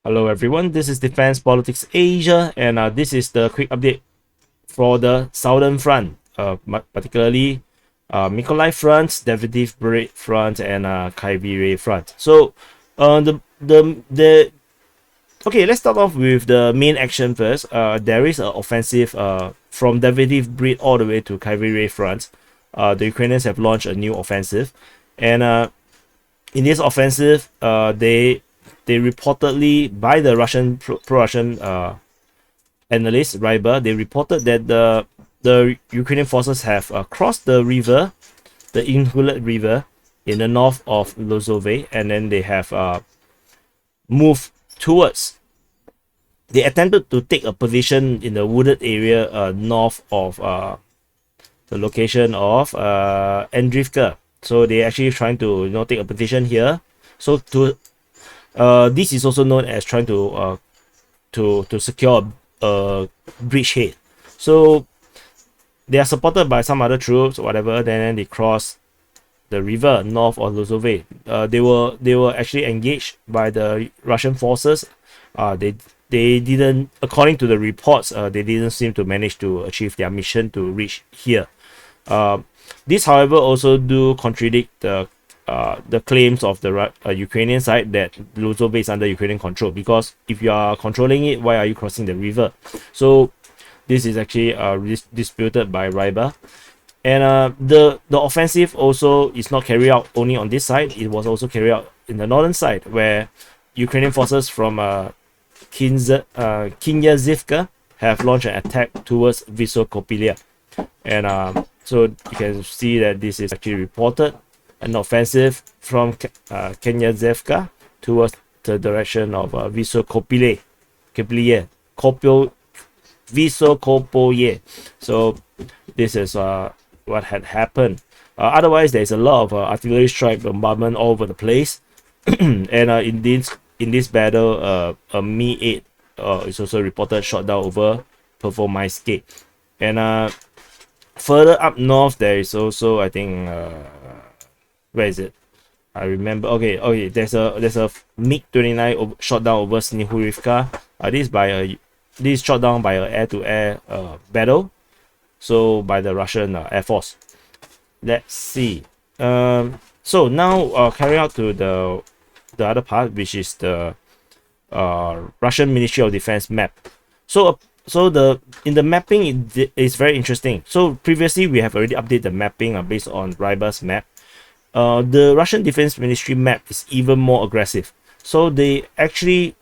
Hello everyone, this is Defense Politics Asia, and this is the quick update for the Southern Front, particularly Mykolaiv Front, Davydiv Brid Front, and Kryvyi Front. So, okay, let's start off with the main action first. There is an offensive from Davydiv Brid all the way to Kryvyi Front. The Ukrainians have launched a new offensive, and in this offensive, they reportedly, by the Russian pro-Russian analyst Ryber, they reported that the Ukrainian forces have crossed the river, the Inhulet River, in the north of Lozove, and then they have moved towards. They attempted to take a position in the wooded area north of the location of Andrivka. So they actually trying to take a position here. So this is also known as trying to secure a bridgehead. So they are supported by some other troops, whatever. Then they cross the river north of Lozove. They were actually engaged by the Russian forces. They didn't, according to the reports, they didn't seem to manage to achieve their mission to reach here. This, however, also do contradict the claims of the Ukrainian side that Lozove is under Ukrainian control, because if you are controlling it, why are you crossing the river? So this is actually disputed by Ryber. And the offensive also is not carried out only on this side. It was also carried out in the northern side, where Ukrainian forces from Knyazivka have launched an attack towards Vysokopilya. And so you can see that this is actually reported an offensive from Knyazivka towards the direction of Vysokopilye. So this is what had happened. Otherwise, there's a lot of artillery strike bombardment all over the place. And in this battle, a Mi-8 is also reported shot down over Performaiske. And further up north, there is also, I think, where is it? I remember. Okay. There's a MiG-29 shot down over Snihurivka. This is shot down by an air-to-air battle. So by the Russian Air Force. Let's see. So now carry out to the other part, which is the Russian Ministry of Defense map. So in the mapping, it's very interesting. So previously we have already updated the mapping based on Ryber's map. The Russian Defense Ministry map is even more aggressive. So they actually,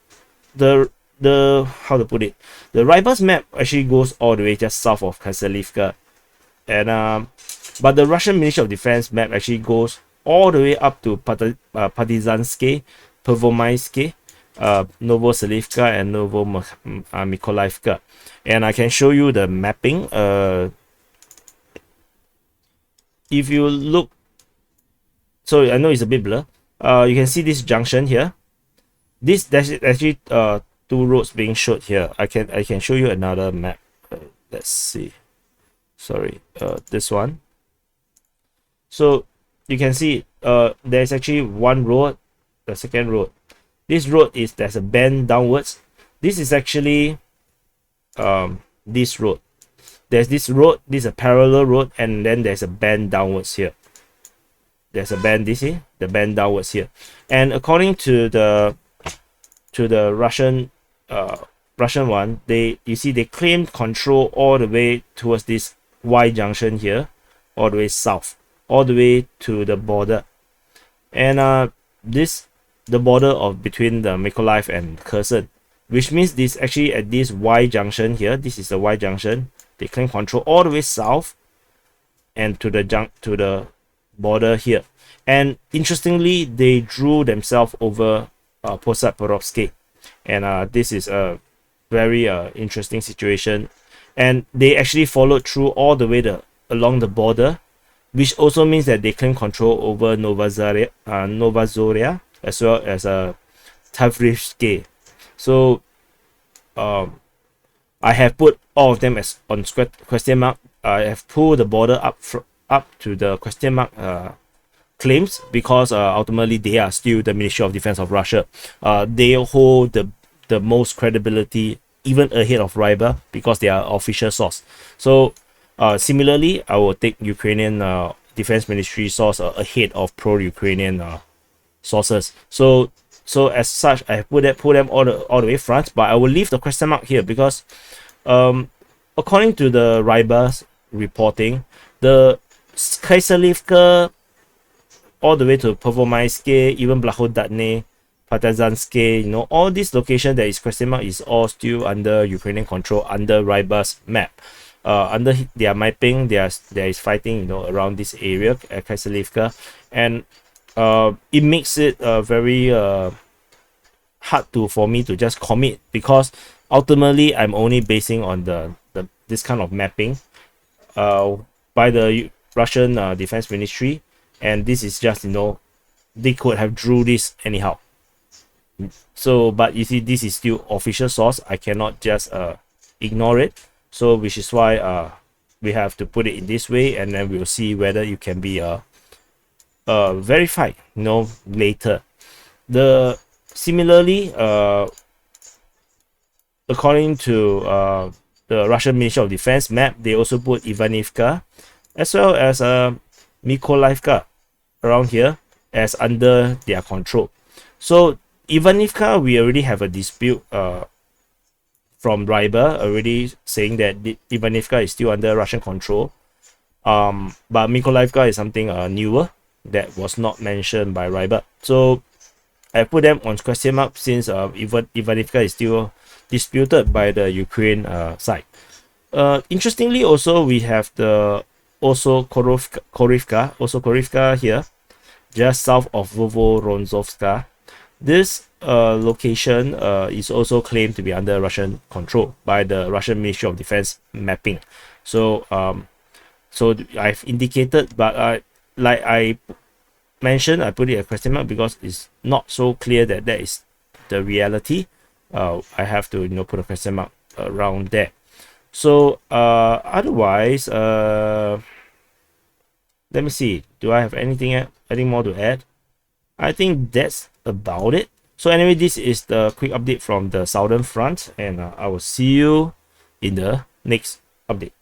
how to put it, the Ryber's map actually goes all the way just south of Kasalivka, and but the Russian Ministry of Defense map actually goes all the way up to Partizanske, Pervomaiske, Novoselivka, and Mykolaivka. And I can show you the mapping. If you look, so I know it's a bit blur. You can see this junction here. There's actually two roads being showed here. I can show you another map. Let's see. Sorry, this one. So you can see there's actually one road, the second road. This road there's a bend downwards. This is actually this road. There's this road, this is a parallel road, and then there's a bend downwards here. There's a bend, the bend downwards here. And according to the Russian one, you see they claim control all the way towards this Y junction here, all the way south, all the way to the border. And the border of between the Mykolaiv and Kherson, which means this actually at this Y junction here, this is the Y junction, they claim control all the way south and to the border here. And interestingly, they drew themselves over Posad Porovsky, and this is a very interesting situation. And they actually followed through all the way along the border, which also means that they claim control over Novazoria as well as Tavrivske. So I have put all of them as on question mark. I have pulled the border up to the question mark claims, because ultimately they are still the Ministry of Defense of Russia. They hold the most credibility, even ahead of Ryber, because they are official source. So similarly, I will take Ukrainian Defense Ministry source ahead of pro-Ukrainian sources. So as such, I put them all the way front, but I will leave the question mark here because according to the Ryber's reporting, the Kaiserlivka all the way to Pervomaisky, even Blahodatne, Partizansky, you know, all these locations that is question mark is all still under Ukrainian control, under Ryber's map. Under their mapping, there is fighting, you know, around this area at Kaiserlivka, and it makes it very hard for me to just commit, because ultimately I'm only basing on this kind of mapping by the Russian Defense Ministry, and this is just, you know, they could have drew this anyhow. So, but you see, this is still official source. I cannot just ignore it. So, which is why we have to put it in this way, and then we'll see whether it can be verified, you know, later. Similarly, according to the Russian Ministry of Defense map, they also put Ivanivka as well as Mykolaiv around here as under their control. So Ivanivka, we already have a dispute from Ryber already saying that Ivanivka is still under Russian control. But Mykolaiv is something newer that was not mentioned by Ryber. So I put them on question mark since Ivanivka is still disputed by the Ukraine side. Interestingly, also we have the Korivka here, just south of Vovoronzovska. This location is also claimed to be under Russian control by the Russian Ministry of Defense mapping. So so I've indicated, but like I mentioned, I put it a question mark because it's not so clear that that is the reality. I have to, you know, put a question mark around there. So otherwise, let me see. Do I have anything more to add? I think that's about it. So anyway, this is the quick update from the Southern Front, and I will see you in the next update.